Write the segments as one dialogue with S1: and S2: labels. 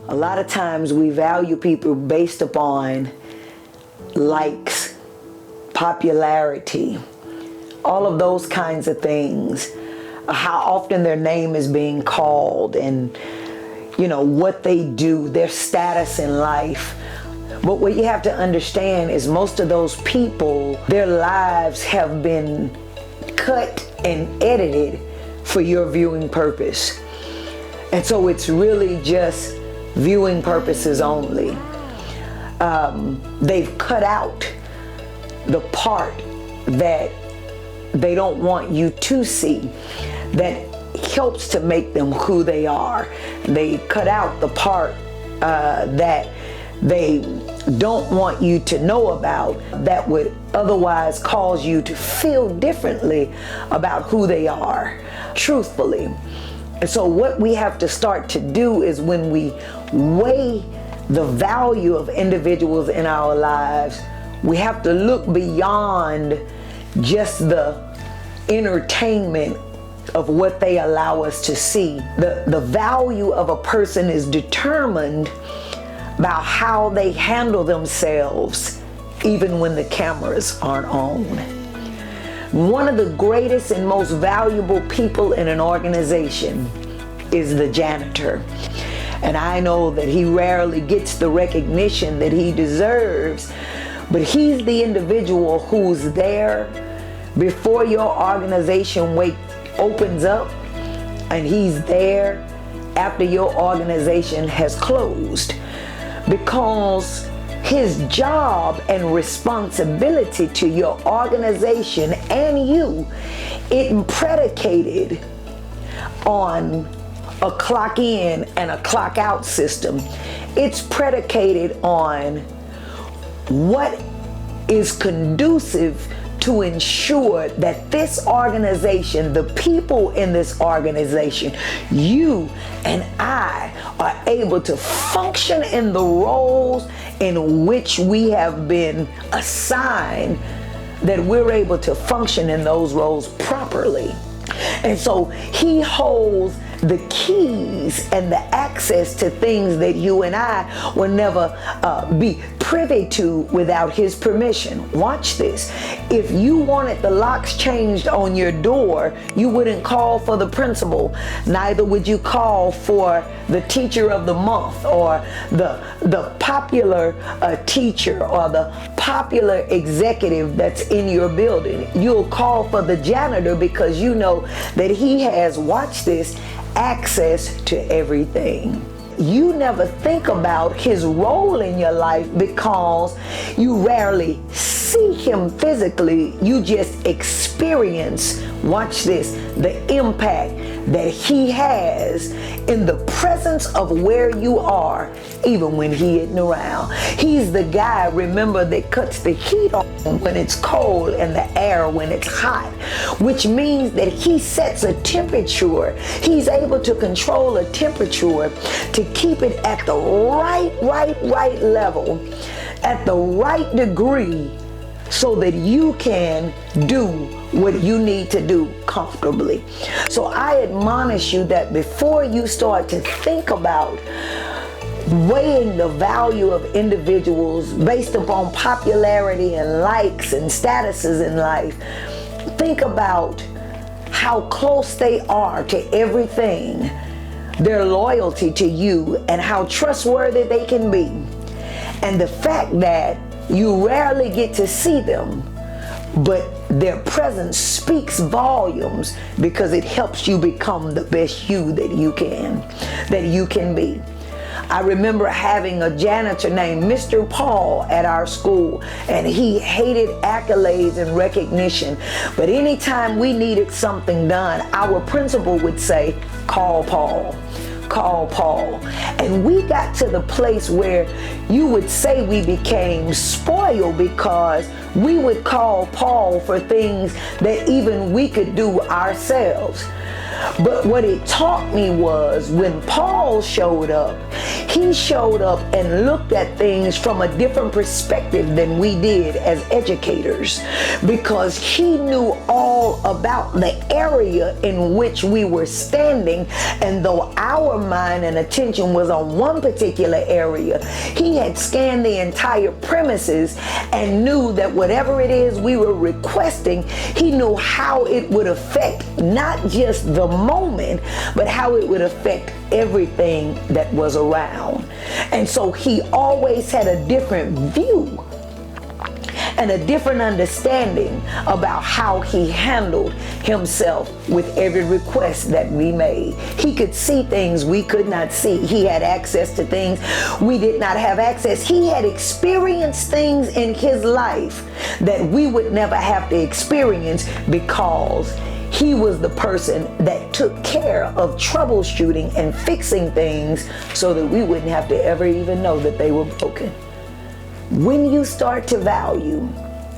S1: A lot of times we value people based upon likes, popularity, all of those kinds of things. How often their name is being called and, you know, what they do, their status in life. But what you have to understand is most of those people, their lives have been cut and edited for your viewing purpose. And so it's really just viewing purposes only. They've cut out the part that they don't want you to see that helps to make them who they are. They cut out the part that they don't want you to know about that would otherwise cause you to feel differently about who they are, truthfully. And so what we have to start to do is when we weigh the value of individuals in our lives, we have to look beyond just the entertainment of what they allow us to see. The value of a person is determined by how they handle themselves even when the cameras aren't on. One of the greatest and most valuable people in an organization is the janitor. And I know that he rarely gets the recognition that he deserves, but he's the individual who's there before your organization opens up, and he's there after your organization has closed, because his job and responsibility to your organization and you, it predicated on a clock in and a clock out system. It's predicated on what is conducive to ensure that this organization, the people in this organization, you and I are able to function in the roles in which we have been assigned, that we're able to function in those roles properly. And so he holds the keys and the access to things that you and I will never be privy to without his permission. Watch this. If you wanted the locks changed on your door, you wouldn't call for the principal. Neither would you call for the teacher of the month or the popular teacher or the popular executive that's in your building. You'll call for the janitor because you know that he has, watch this, access to everything. You never think about his role in your life because you rarely see him physically. You just experience, watch this, the impact that he has in the presence of where you are, even when he isn't around. He's the guy, remember, that cuts the heat on when it's cold and the air when it's hot, which means that he sets a temperature. He's able to control a temperature to keep it at the right level, at the right degree, so that you can do what you need to do comfortably. So I admonish you that before you start to think about weighing the value of individuals based upon popularity and likes and statuses in life, think about how close they are to everything, their loyalty to you, and how trustworthy they can be. And the fact that you rarely get to see them, but their presence speaks volumes because it helps you become the best you that you can be. I remember having a janitor named Mr. Paul at our school, and he hated accolades and recognition. But anytime we needed something done, our principal would say, "Call Paul. Call Paul." And we got to the place where you would say we became spoiled because we would call Paul for things that even we could do ourselves. But what it taught me was when Paul showed up, He showed up and looked at things from a different perspective than we did as educators, because he knew all about the area in which we were standing. And though our mind and attention was on one particular area, he had scanned the entire premises and knew that whatever it is we were requesting, he knew how it would affect not just the moment, but how it would affect everything that was around. And so he always had a different view and a different understanding about how he handled himself with every request that we made. He could see things we could not see. He had access to things we did not have access. He had experienced things in his life that we would never have to experience, because he was the person that took care of troubleshooting and fixing things so that we wouldn't have to ever even know that they were broken. When you start to value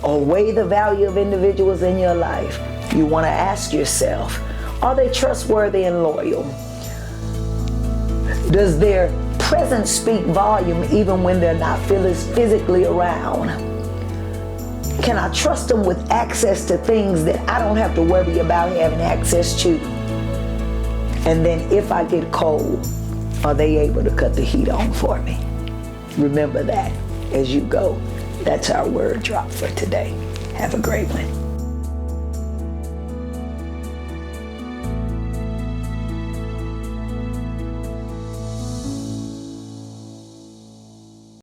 S1: or weigh the value of individuals in your life, you want to ask yourself, are they trustworthy and loyal? Does their presence speak volume even when they're not physically around? Can I trust them with access to things that I don't have to worry about having access to? And then if I get cold, are they able to cut the heat on for me? Remember that as you go. That's our word drop for today. Have a great one.